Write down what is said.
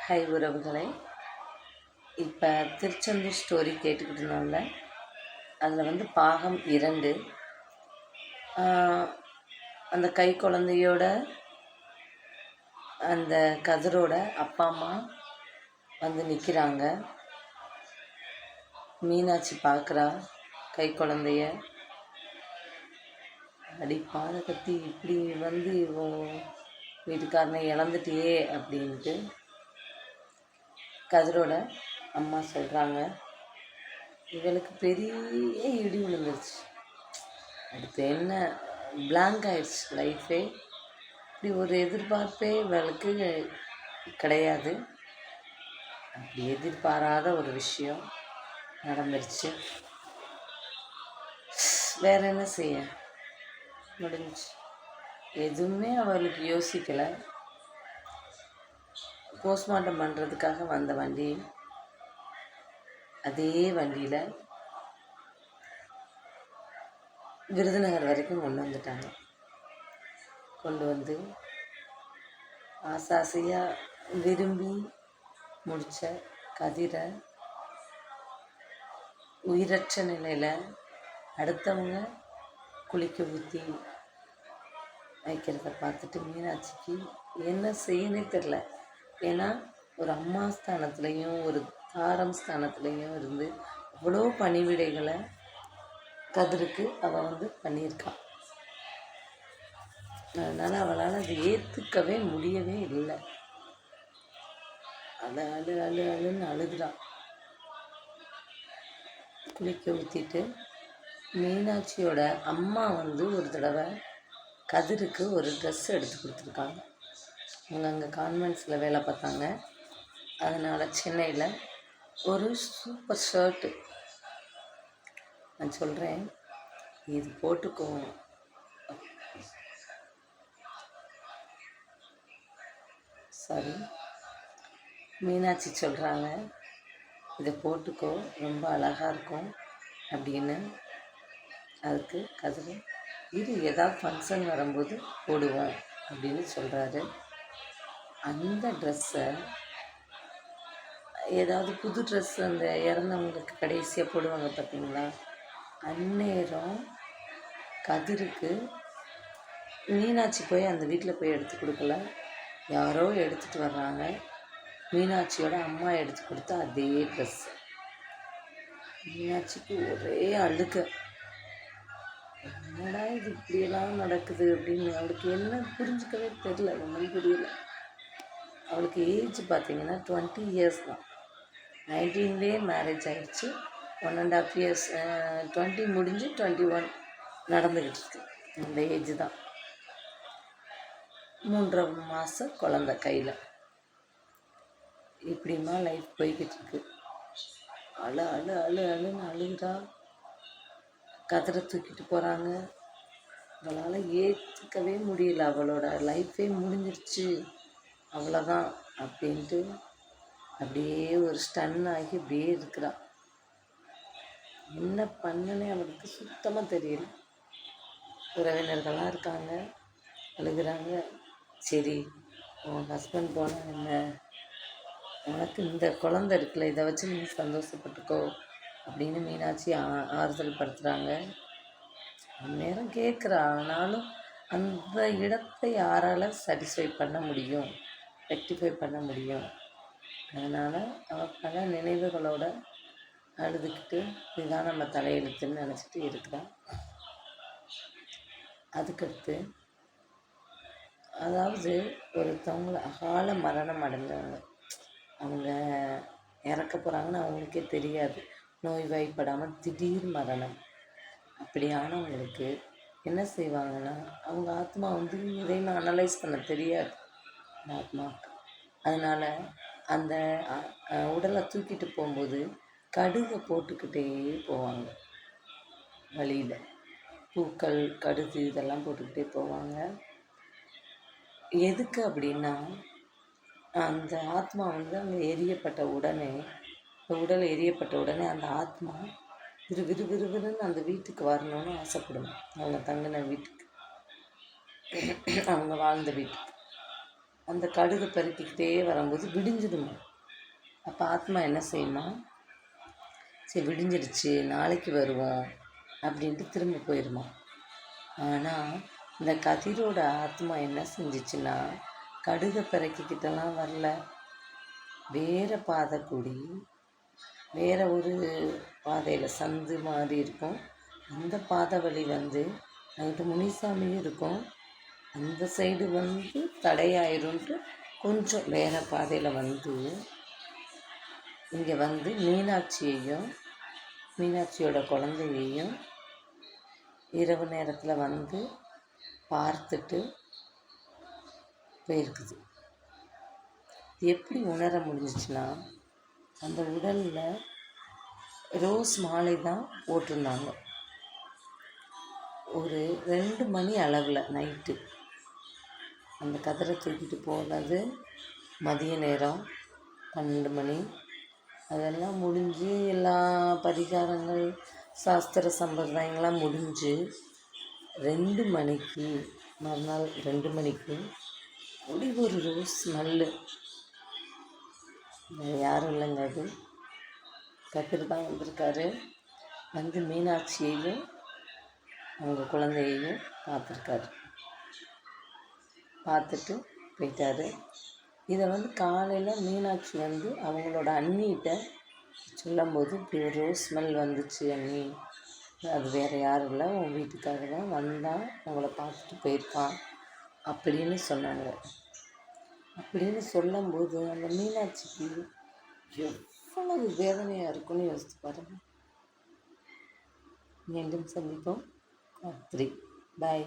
High உறவுகளை, இப்போ Tiruchendur story கேட்டுக்கிட்டு இருந்தோம்ல, அதில் பாகம் 2. அந்த கை குழந்தையோட அந்த கதிரோட அப்பா அம்மா நிற்கிறாங்க. மீனாட்சி பார்க்குறா கை குழந்தைய. அடி பாதை கத்தி இப்படி இவன் வீட்டுக்காரனை இழந்துட்டியே அப்படின்ட்டு கதிரோட அம்மா சொல்கிறாங்க. இவளுக்கு பெரிய இடி விழுந்துருச்சு. அடுத்து என்ன பிளாங்க் ஆயிடுச்சு லைஃபே. இப்படி ஒரு எதிர்பார்ப்பே இவளுக்கு கிடையாது. அப்படி எதிர்பாராத ஒரு விஷயம் நடந்துருச்சு. வேற என்ன செய்ய முடிஞ்சு? எதுவுமே அவளுக்கு யோசிக்கலை. போஸ்ட்மார்ட்டம் பண்ணுறதுக்காக வந்த வண்டி, அதே வண்டியில் விருதுநகர் வரைக்கும் கொண்டு வந்துட்டாங்க. கொண்டு வந்து ஆசாசியாக விரும்பி முடித்த கதிரை உயிரற்ற நிலையில் அடுத்தவங்க குளிக்க ஊற்றி வைக்கிறத பார்த்துட்டு மீனாட்சிக்கு என்ன செய்யனே தெரில. ஏன்னா ஒரு அம்மா ஸ்தானத்துலேயும் ஒரு தாரம் ஸ்தானத்துலேயும் இருந்து அவ்வளோ பணிவிடைகளை கதிருக்கு அவள் பண்ணியிருக்காள். அதனால் அவளால் அதை ஏற்றுக்கவே முடியவே இல்லை. அதை அழுன்னு அழுகுறான். குளிக்க ஊற்றிட்டு மீனாட்சியோட அம்மா ஒரு தடவை கதிருக்கு ஒரு ட்ரெஸ் எடுத்து கொடுத்துருக்காங்க. அவங்க அங்கே கான்வென்ட்ஸில் வேலை பார்த்தாங்க. அதனால் சென்னையில் ஒரு சூப்பர் ஷர்ட்டு நான் சொல்கிறேன், இது போட்டுக்கோ. சாரி, மீனாட்சி சொல்கிறாங்க, இதை போட்டுக்கோ, ரொம்ப அழகாக இருக்கும் அப்படின்னு. அதுக்கு கதிரை, இது ஏதாவது ஃபங்க்ஷன் வரும்போது போடுவோம் அப்படின்னு சொல்கிறாரு. அந்த ட்ரெஸ்ஸை ஏதாவது புது ட்ரெஸ் அந்த இறந்தவங்களுக்கு கடைசியாக போடுவாங்க பார்த்தீங்களா, அந்நேரம் கதிருக்கு மீனாட்சி போய் அந்த வீட்டில் போய் எடுத்து கொடுக்கல, யாரோ எடுத்துகிட்டு வர்றாங்க. மீனாட்சியோட அம்மா எடுத்து கொடுத்த அதே ட்ரெஸ். மீனாட்சிக்கு ஒரே அழுக, என்னடா இது இப்படியெல்லாம் நடக்குது அப்படின்னு. அவளுக்கு என்ன புரிஞ்சுக்கவே தெரில, ஒன்றும் புரியல. அவளுக்கு ஏஜ் பார்த்திங்கன்னா 20 இயர்ஸ் தான். 19லேயே மேரேஜ் ஆகிடுச்சு. 1.5 இயர்ஸ் 20 முடிஞ்சு 21 நடந்துக்கிட்டு இருக்கு. அந்த ஏஜ் தான். 3.5 மாதம் குழந்த கையில். இப்படிமா லைஃப் போய்கிட்டு இருக்கு. அழுன்னு அழுகிறா. கதிரை தூக்கிட்டு போகிறாங்க. அவளால் ஏற்றுக்கவே முடியல. அவளோட லைஃபே முடிஞ்சிருச்சு, அவ்வளோதான் அப்படின்ட்டு அப்படியே ஒரு ஸ்டன் ஆகி அப்படியே இருக்கிறா. என்ன பண்ணனே அவளுக்கு சுத்தமாக தெரியல. உறவினர்கள்லாம் இருக்காங்க, அழுகிறாங்க. சரி, உன் ஹஸ்பண்ட் போனால் என்ன, உனக்கு இந்த குழந்தை இருக்குல்ல, இதை வச்சு நீ சந்தோஷப்பட்டுக்கோ அப்படின்னு மீனாட்சி ஆறுதல் படுத்துகிறாங்க. அந்நேரம் கேட்குறா. ஆனாலும் அந்த இடத்தை யாரால் சாட்டிஸ்ஃபை பண்ண முடியும், ரெக்டிஃபை பண்ண முடியும்? அதனால் அவள் பல நினைவுகளோட அழுதுகிட்டு இதுதான் நம்ம தலையெழுத்துன்னு நினச்சிட்டு இருக்கிறான். அதுக்கடுத்து அதாவது ஒருத்தவங்களை அகால மரணம் அடைஞ்சவங்க, அவங்க இறக்க போகிறாங்கன்னு அவங்களுக்கே தெரியாது, நோய்வாய்ப்படாமல் திடீர் மரணம். அப்படியானவங்களுக்கு என்ன செய்வாங்கன்னா, அவங்க ஆத்மா எதையும் அனலைஸ் பண்ண தெரியாது அந்த ஆத்மாவுக்கு. அதனால் அந்த உடலை தூக்கிட்டு போகும்போது கடுகை போட்டுக்கிட்டே போவாங்க. வழியில் பூக்கள், கடுகு இதெல்லாம் போட்டுக்கிட்டே போவாங்க. எதுக்கு அப்படின்னா, அந்த ஆத்மா அங்கே எரியப்பட்ட உடனே, உடல் எரியப்பட்ட உடனே அந்த ஆத்மா விறுவிறுன்னு அந்த வீட்டுக்கு வரணும்னு ஆசைப்படும். அவங்க தங்கின வீட்டுக்கு, அவங்க வாழ்ந்த வீட்டுக்கு. அந்த கடுகை பெருக்கிக்கிட்டே வரும்போது விடிஞ்சிடுமா. அப்போ ஆத்மா என்ன செய்யுமா, சரி விடிஞ்சிடுச்சு நாளைக்கு வருவோம் அப்படின்ட்டு திரும்ப போயிடுமா. ஆனால் இந்த கதிரோட ஆத்மா என்ன செஞ்சிச்சுன்னா கடுகை பிறக்கிக்கிட்டலாம் வரல. வேறு பாதை கூடி வேறு ஒரு பாதையில் சந்து மாதிரி இருக்கும். அந்த பாதை வழி வந்து அங்கிட்டு முனிசாமியும் இருக்கும். அந்த சைடு வந்து தடையாயிரும்ன்ட்டு கொஞ்சம் வேறு பாதையில் வந்து இங்கே வந்து மீனாட்சியோட குழந்தையையும் இரவு நேரத்தில் வந்து பார்த்துட்டு போயிருக்குது. எப்படி உணர முடிஞ்சிச்சுன்னா, அந்த உடலில் ரோஸ் மாலை தான் போட்டிருந்தாங்க. ஒரு 2 மணி அளவில் நைட்டு அந்த கதிரை தூக்கிட்டு போனது மதிய நேரம் 12 மணி. அதெல்லாம் முடிஞ்சு எல்லா பரிகாரங்கள் சாஸ்திர சம்பிரதாயங்கள்லாம் முடிஞ்சு 2 மணிக்கு மறுநாள் 2 மணிக்கு அப்படி ஒரு ரோஸ் ஸ்மெல்லு. யாரும் இல்லைங்க, அது கதிர் தான் வந்திருக்காரு. வந்து மீனாட்சியையும் அவங்க குழந்தையையும் பார்த்துருக்காரு. பார்த்துட்டு போயிட்டார். இதை வந்து காலையில் மீனாட்சி வந்து அவங்களோட அண்ணிகிட்ட சொல்லும்போது, இப்படி ஒரு ரோஸ் ஸ்மெல் வந்துச்சு அண்ணி, அது வேறு யாரும் இல்லை உன் வீட்டுக்காக தான் வந்தான், உங்களை பார்த்துட்டு போயிருக்கான் அப்படின்னு சொன்னாங்க. அப்படின்னு சொல்லும்போது அந்த மீனாட்சிக்கு எவ்வளவு வேதனையாக இருக்குன்னு யோசித்து பாருங்கள். மீண்டும் சந்திப்போம். நன்றி. பாய்.